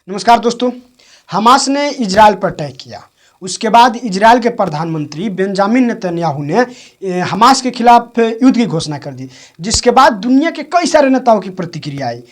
नमस्कार दोस्तों। हमास ने इजराइल पर अटैक किया। उसके बाद इजराइल के प्रधानमंत्री बेंजामिन नेतन्याहू ने हमास के खिलाफ युद्ध की घोषणा कर दी, जिसके बाद दुनिया के कई सारे नेताओं की प्रतिक्रिया आई।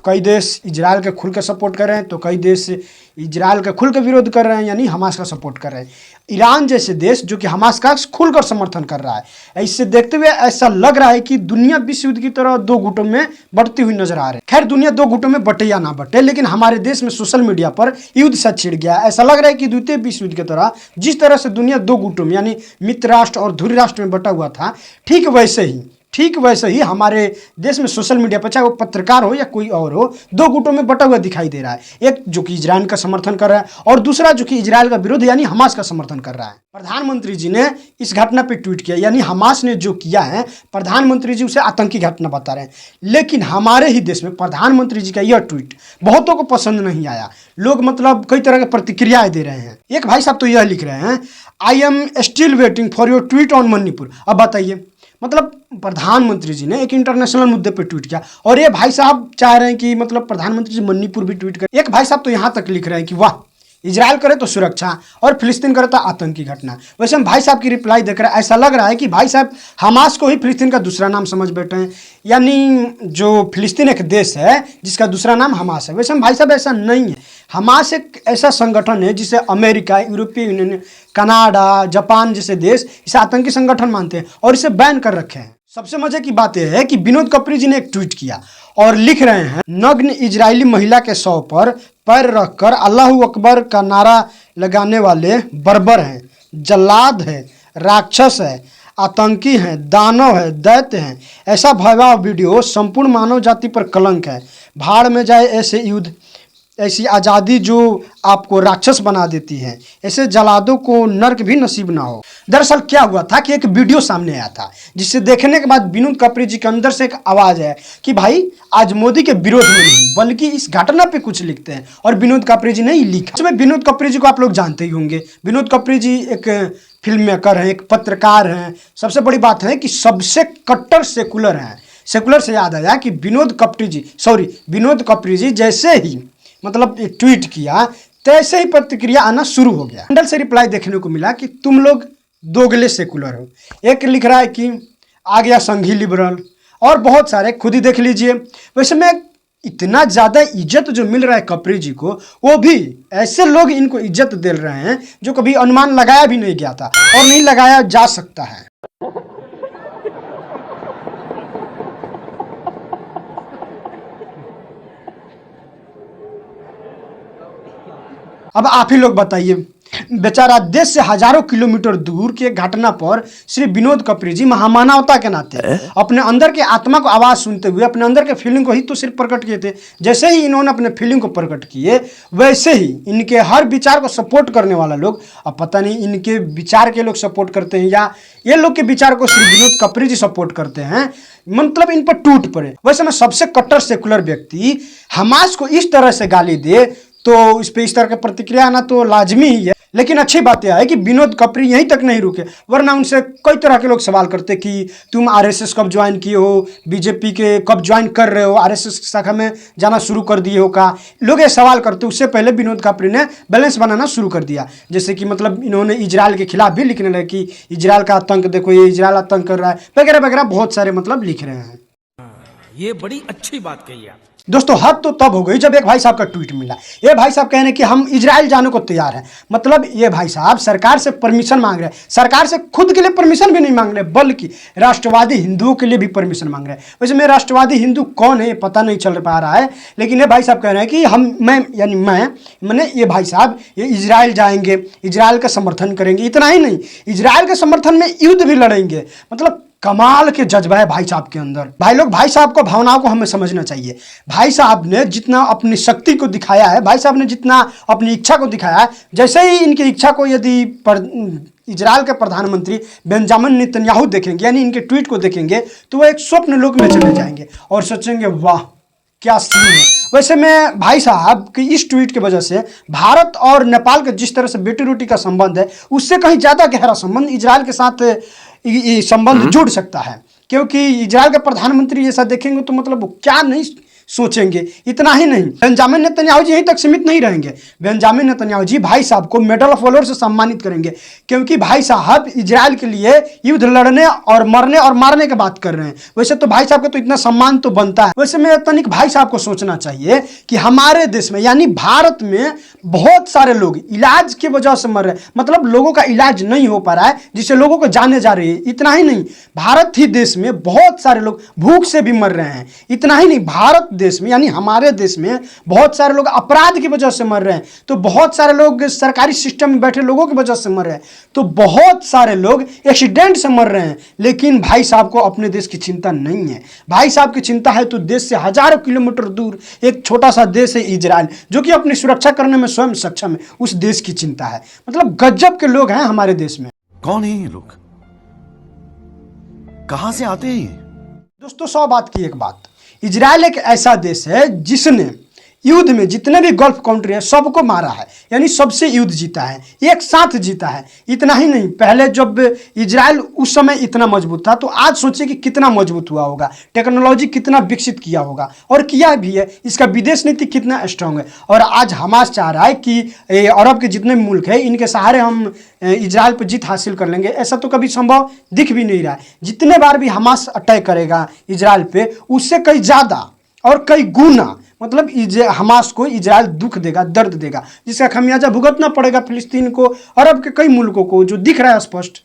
कई देश इजराइल के खुल के सपोर्ट कर रहे हैं तो कई देश इजराइल का खुल के विरोध कर रहे हैं, यानी हमास का सपोर्ट कर रहे हैं। ईरान जैसे देश जो कि हमास का खुलकर समर्थन कर रहा है। इससे देखते हुए ऐसा लग रहा है कि दुनिया विश्व युद्ध की तरह दो गुटों में बढ़ती हुई नजर आ रही है। खैर, दुनिया दो गुटों में बटे या ना बटे, लेकिन हमारे देश में सोशल मीडिया पर युद्ध सा छिड़ गया। ऐसा लग रहा है कि द्वितीय विश्व युद्ध की तरह जिस तरह से दुनिया दो गुटों में यानी मित्र राष्ट्र और धुरी राष्ट्र में बटा हुआ था, ठीक वैसे ही हमारे देश में सोशल मीडिया पर, चाहे वो पत्रकार हो या कोई और हो, दो गुटों में बटा हुआ दिखाई दे रहा है। एक जो कि इजराइल का समर्थन कर रहा है और दूसरा जो कि इजराइल का विरोध यानी हमास का समर्थन कर रहा है। प्रधानमंत्री जी ने इस घटना पर ट्वीट किया, यानी हमास ने जो किया है प्रधानमंत्री जी उसे आतंकी घटना बता रहे हैं। लेकिन हमारे ही देश में प्रधानमंत्री जी का यह ट्वीट बहुतों को पसंद नहीं आया। लोग मतलब कई तरह की प्रतिक्रियाएं दे रहे हैं। एक भाई साहब तो यह लिख रहे हैं, I am still waiting for your tweet on Manipur. अब बताइए, मतलब प्रधानमंत्री जी ने एक इंटरनेशनल मुद्दे पर ट्वीट किया और ये भाई साहब चाह रहे हैं कि मतलब प्रधानमंत्री जी मणिपुर भी ट्वीट करें। एक भाई साहब तो यहां तक लिख रहे हैं कि वाह, इजराइल करे तो सुरक्षा और फिलिस्तीन करे तो आतंकी घटना। वैसे हम भाई साहब की रिप्लाई देखकर ऐसा लग रहा है कि भाई साहब हमास को ही फिलिस्तीन का दूसरा नाम समझ बैठे हैं, यानी जो फिलिस्तीन एक देश है जिसका दूसरा नाम हमास है। वैसे हम भाई साहब ऐसा नहीं है। हमास एक ऐसा संगठन है जिसे अमेरिका, यूरोपीय यूनियन, कनाडा, जापान जैसे देश इसे आतंकी संगठन मानते हैं और इसे बैन कर रखे हैं। सबसे मजे की बात यह है कि विनोद कपरी जी ने एक ट्वीट किया और लिख रहे हैं, नग्न इजरायली महिला के शव पर पैर रखकर अल्लाहू अकबर का नारा लगाने वाले बर्बर हैं, जल्लाद है, राक्षस है, आतंकी हैं, दानव है, दैत्य हैं। ऐसा भयावह वीडियो संपूर्ण मानव जाति पर कलंक है। भाड़ में जाए ऐसे युद्ध, ऐसी आज़ादी जो आपको राक्षस बना देती है। ऐसे जलादों को नर्क भी नसीब ना हो। दरअसल क्या हुआ था कि एक वीडियो सामने आया था जिसे देखने के बाद विनोद कपरी जी के अंदर से एक आवाज़ है कि भाई आज मोदी के विरोध में नहीं बल्कि इस घटना पे कुछ लिखते हैं, और विनोद कपरी जी ने ही लिखा। इसमें विनोद कपरी जी को आप लोग जानते ही होंगे। विनोद कपरी जी एक फिल्म मेकर हैं, एक पत्रकार हैं। सबसे बड़ी बात है कि सबसे कट्टर सेकुलर हैं। सेकुलर से याद आया कि विनोद कपरी जी जैसे ही मतलब ट्वीट किया तैसे ही प्रतिक्रिया आना शुरू हो गया। मंडल से रिप्लाई देखने को मिला कि तुम लोग दोगले सेकुलर हो। एक लिख रहा है कि आ गया संघी लिबरल, और बहुत सारे, खुद ही देख लीजिए। वैसे में इतना ज़्यादा इज्जत जो मिल रहा है कपरी जी को, वो भी ऐसे लोग इनको इज्जत दे रहे हैं जो कभी अनुमान लगाया भी नहीं गया था और नहीं लगाया जा सकता है। अब आप ही लोग बताइए, बेचारा देश से हजारों किलोमीटर दूर की एक घटना पर श्री विनोद कपरी जी महामानवता के नाते अपने अंदर के आत्मा को आवाज़ सुनते हुए अपने अंदर के फीलिंग को ही तो सिर्फ प्रकट किए थे। जैसे ही इन्होंने अपने फीलिंग को प्रकट किए वैसे ही इनके हर विचार को सपोर्ट करने वाला लोग, अब पता नहीं इनके विचार के लोग सपोर्ट करते हैं या ये लोग के विचार को श्री विनोद कपरी जी सपोर्ट करते हैं, मतलब इन पर टूट पड़े। वैसे में सबसे कट्टर सेकुलर व्यक्ति हमास को इस तरह से गाली दे तो इस पर इस तरह की प्रतिक्रिया आना तो लाजमी ही है। लेकिन अच्छी बात यह है कि विनोद कपरी यहीं तक नहीं रुके, वरना उनसे कई तरह के लोग सवाल करते कि तुम आरएसएस कब ज्वाइन किए हो, बीजेपी के कब ज्वाइन कर रहे हो, आरएसएस शाखा में जाना शुरू कर दिए हो का। लोग ये सवाल करते। उससे पहले विनोद कपरी ने बैलेंस बनाना शुरू कर दिया, जैसे कि मतलब इन्होंने इजराइल के खिलाफ भी लिखने लगे कि इजराइल का आतंक देखो, ये इजराइल आतंक कर रहा है वगैरह वगैरह, बहुत सारे मतलब लिख रहे हैं। ये बड़ी अच्छी बात कही आप। दोस्तों, हद तो तब हो गई जब एक भाई साहब का ट्वीट मिला। ये भाई साहब कह रहे हैं कि हम इजराइल जाने को तैयार हैं। मतलब ये भाई साहब सरकार से परमिशन मांग रहे हैं। सरकार से खुद के लिए परमिशन भी नहीं मांग रहे बल्कि राष्ट्रवादी हिंदुओं के लिए भी परमिशन मांग रहे हैं। वैसे मैं राष्ट्रवादी हिंदू कौन है ये पता नहीं चल पा रहा है, लेकिन ये भाई साहब कह रहे हैं कि मैंने ये भाई साहब ये इजराइल जाएंगे, इजराइल का समर्थन करेंगे। इतना ही नहीं, इजराइल के समर्थन में युद्ध भी लड़ेंगे। मतलब कमाल के जज्बा है भाई साहब के अंदर। भाई लोग, भाई साहब को भावनाओं को हमें समझना चाहिए। भाई साहब ने जितना अपनी शक्ति को दिखाया है, भाई साहब ने जितना अपनी इच्छा को दिखाया है, जैसे ही इनकी इच्छा को यदि इजराइल के प्रधानमंत्री बेंजामिन नेतन्याहू देखेंगे, यानी इनके ट्वीट को देखेंगे, तो वो एक स्वप्न लोक में चले जाएंगे और सोचेंगे वाह क्या सीन है। वैसे में भाई साहब की इस ट्वीट की वजह से भारत और नेपाल का जिस तरह से बेटी रोटी का संबंध है, उससे कहीं ज़्यादा गहरा संबंध इजराइल के साथ संबंध जुड़ सकता है। क्योंकि इजराइल के प्रधानमंत्री ऐसा देखेंगे तो मतलब क्या नहीं सोचेंगे। इतना ही नहीं, बेंजामिन नेतन्याहू जी यहीं तक सीमित नहीं रहेंगे। बेंजामिन नेतन्याहू जी भाई साहब को मेडल ऑफ ऑनर से सम्मानित करेंगे, क्योंकि भाई साहब इजराइल के लिए युद्ध लड़ने और मरने और मारने की बात कर रहे हैं। वैसे तो भाई साहब का तो इतना सम्मान तो बनता है। वैसे में तनिक भाई साहब को सोचना चाहिए कि हमारे देश में यानी भारत में बहुत सारे लोग इलाज की वजह से मर रहे हैं, मतलब लोगों का इलाज नहीं हो पा रहा है जिससे लोगों को जाने जा रही है। इतना ही नहीं, भारत ही देश में बहुत सारे लोग भूख से भी मर रहे हैं। इतना ही नहीं, भारत देश में यानी हमारे देश में बहुत सारे लोग अपराध की वजह से मर रहे हैं, तो बहुत सारे लोग सरकारी सिस्टम में बैठे लोगों की वजह से मर रहे हैं, तो बहुत सारे लोग एक्सीडेंट से मर रहे हैं। लेकिन भाई साहब को अपने देश की चिंता नहीं है। भाई साहब की चिंता है तो देश से हजारों किलोमीटर दूर एक छोटा सा देश है इजराइल, जो कि अपनी सुरक्षा करने में स्वयं सक्षम है, उस देश की चिंता है। मतलब गजब के लोग हैं हमारे देश में। कौन है ये लोग, कहां से आते हैं ये? दोस्तों 100 बात की एक बात, इजराइल एक ऐसा देश है जिसने युद्ध में जितने भी गल्फ कंट्री है सबको मारा है, यानी सबसे युद्ध जीता है, एक साथ जीता है। इतना ही नहीं, पहले जब इजराइल उस समय इतना मजबूत था, तो आज सोचिए कि कितना मजबूत हुआ होगा, टेक्नोलॉजी कितना विकसित किया होगा, और किया भी है। इसका विदेश नीति कितना स्ट्रांग है। और आज हमास चाह रहा है कि अरब के जितने भी मुल्क है इनके सहारे हम इजराइल पर जीत हासिल कर लेंगे। ऐसा तो कभी संभव दिख भी नहीं रहा है। जितने बार भी हमास अटैक करेगा इजराइल पे, उससे कई ज़्यादा और कई गुना मतलब हमास को इजराइल दुख देगा, दर्द देगा, जिसका खमियाजा भुगतना पड़ेगा फिलिस्तीन को, अरब के कई मुल्कों को, जो दिख रहा है स्पष्ट।